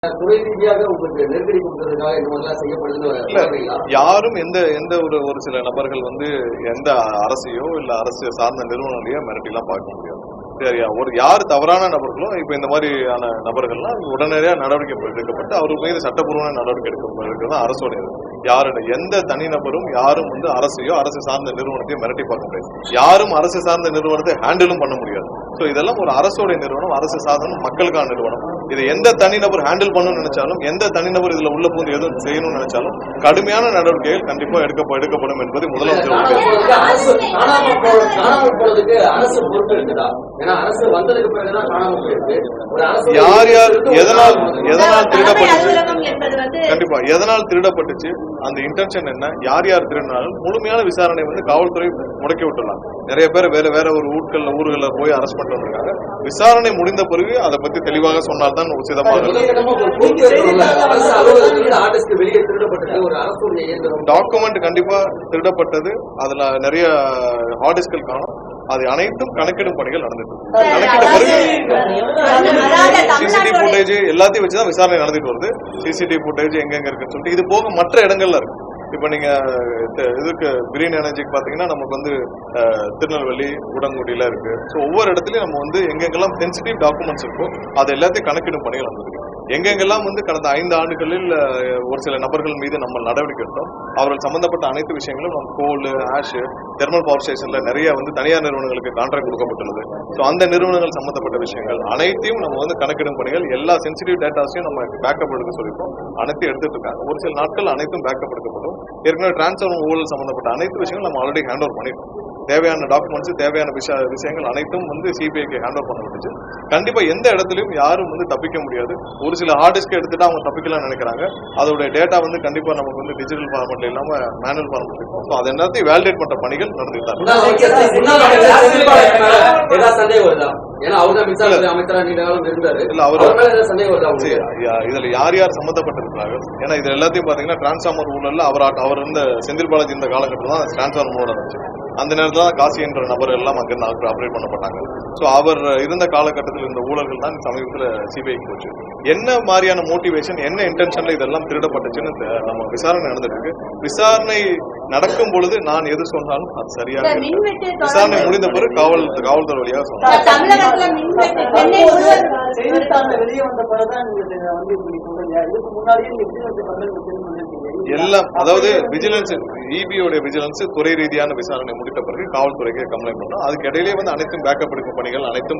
துறை ரீதியாக உங்களுக்கு நெருக்கடி கொடுக்கறதுக்காக இந்த மாதிரிலாம் செய்யப்படுதுன்னு யாரும் எந்த ஒரு சில நபர்கள் எந்த அரசையோ இல்ல அரசு சார்ந்த நிறுவனங்களையோ மிரட்டிலாம் பார்க்க முடியாது. சரியா, யார் தவறான நபர்களோ இப்ப இந்த மாதிரியான நபர்கள்லாம் உடனடியாக நடவடிக்கை எடுக்கப்பட்டு அவர் மீது சட்டப்பூர்வமான நடவடிக்கை எடுக்கப்படுகிறது அரசோடைய. எந்த தனிநபரும் யாரும் அரசையோ அரசு சார்ந்த நிறுவனத்தையும் மிரட்டி பார்க்க முடியாது. யாரும் அரசு சார்ந்த நிறுவனத்தை ஹேண்டிலும் பண்ண முடியாது. ஸோ இதெல்லாம் ஒரு அரசோடைய நிறுவனம், அரசு சார்ந்த மக்களுக்கான நிறுவனம். இதை எந்த தனிநபர் ஹேண்டில் பண்ணணும்னு நினைச்சாலும், எந்த தனிநபர் இதுல உள்ள போது எதுவும் செய்யணும்னு நினைச்சாலும் கடுமையான நடவடிக்கைகள் கண்டிப்பா எடுக்கப்படும் என்பது முதலமைச்சர். யார் யார் எதனால் திருடப்பட்டுச்சு, கண்டிப்பா எதனால் திருடப்பட்டுச்சு, அந்த இன்டென்ஷன் என்ன, யார் யார் திருடினாலும் முழுமையான விசாரணை காவல்துறை முடக்கி விட்டுலாம். நிறைய பேர் வேற ஒரு ஊர்களில் போய் அரெஸ்ட் பண்ணிட்டு வந்திருக்காங்க. விசாரணை முடிந்த பிறகு அதை பத்தி தெளிவாக சொன்னால்தான் உச்சிதமாக. டாக்குமெண்ட் கண்டிப்பா திருடப்பட்டது, அதுல நிறைய ஹார்ட் டிஸ்கள் காணும். அது அனைத்தும் கணக்கிடும் பணிகள் நடந்துட்டு கணக்கிட்ட பிறகு சிசிடிவி ஃபுட்டேஜ் எல்லாத்தையும் வச்சுதான் விசாரணை நடந்துட்டு வருது. சிசிடிவி ஃபுட்டேஜ் எங்கெங்க இருக்குன்னு சொல்லிட்டு இது போக மற்ற இடங்கள்ல இருக்கு. இப்ப நீங்க இதுக்கு கிரீன் எனர்ஜிக்கு பாத்தீங்கன்னா நமக்கு திருநெல்வேலி உடங்குடியில இருக்கு. ஸோ ஒவ்வொரு இடத்துலயும் நம்ம எங்கெங்கெல்லாம் சென்சிட்டிவ் டாக்குமெண்ட்ஸ் இருக்கோ அது எல்லாத்தையும் கணக்கிடும் பணிகள் நடந்திருக்கு. எங்கெங்கெல்லாம் கடந்த 5 ஆண்டுகளில் ஒரு சில நபர்கள் மீது நம்ம நடவடிக்கை எடுத்தோம், அவர்கள் சம்பந்தப்பட்ட அனைத்து விஷயங்களும் நம்ம கோல், ஆஷ், தெர்மல் பவர் ஸ்டேஷன்ல நிறைய தனியார் நிறுவனங்களுக்கு கான்ட்ராக்ட் கொடுக்கப்பட்டுள்ளது. ஸோ அந்த நிறுவனங்கள் சம்பந்தப்பட்ட விஷயங்கள் அனைத்தையும் நம்ம கணக்கிடும் பணிகள், எல்லா சென்சிட்டிவ் டேட்டாஸையும் நம்ம பேக்கப் எடுக்க சொல்லிப்போம். அனைத்தையும் எடுத்துட்டு இருக்காங்க. ஒரு சில நாட்கள் அனைத்தும் பேக்கப் எடுக்கப்படும். ஏற்கனவே டிரான்ஸ்ஃபர் ஊழல் சம்பந்தப்பட்ட அனைத்து விஷயங்கள் நம்ம ஆல்ரெடி ஹேண்ட் ஓவர் பண்ணிட்டோம். தேவையான டாக்குமெண்ட்ஸ், தேவையான விஷயங்கள் அனைத்தும் சிபிஐக்கு ஹேண்ட் ஓவர் பண்ணப்பட்டுச்சு. கண்டிப்பா எந்த இடத்துலயும் யாரும் தப்பிக்க முடியாது. ஒரு சில ஹார்ட் டிஸ்க் எடுத்துட்டு அவங்க தப்பிக்கலாம் நினைக்கிறாங்க. அதோட டேட்டா கண்டிப்பா நமக்கு டிஜிட்டல் ஃபார்மெட்ல இல்லாம மேனுவல் ஃபார்மெட் இருக்கும். ஸோ அது எல்லாத்தையும் வேலிடேட் பண்ற பணிகள் நடந்துட்டு இதுல யார் யார் சம்பந்தப்பட்டிருக்கிறாங்க. ஏன்னா இது எல்லாத்தையும் பாத்தீங்கன்னா டிரான்ஸ்ஃபார்மர் ஊழல்ல அவர் செந்தில் பாலாஜி இந்த காலகட்டத்தில் தான் டிரான்ஸ்ஃபார்மர் ஊழல் இருந்துச்சு. அந்த நேரத்தில் தான் காசி என்ற நபர் எல்லாம் அங்கிருந்து ஆப்ரேட் பண்ணப்பட்டாங்க. ஸோ அவர் இருந்த காலகட்டத்தில் இருந்த ஊழல்கள் தான் சமீபத்தில் சிபிஐக்கு போச்சு. என்ன மாதிரியான மோட்டிவேஷன், என்ன இன்டென்ஷன்ல இதெல்லாம் திருடப்பட்டுச்சுன்னு நம்ம விசாரணை நடந்துருக்கு. விசாரணை நடக்கும் பொழுது நான் எது சொன்னாலும் அது சரியாக விசாரணை முடிந்த பிறகு காவல்துறை வழியாக சொன்னாங்க. எல்லாம் அதாவது விஜிலன்ஸ், இபியோட விஜிலன்ஸ் துறை ரீதியான விசாரணை முடித்த பிறகு காவல்துறைக்கு கம்ப்ளைண்ட் பண்ணோம். அதுக்கு இடையிலே அனைத்தும் பேக்கப் எடுக்கும் பணிகள் அனைத்தும்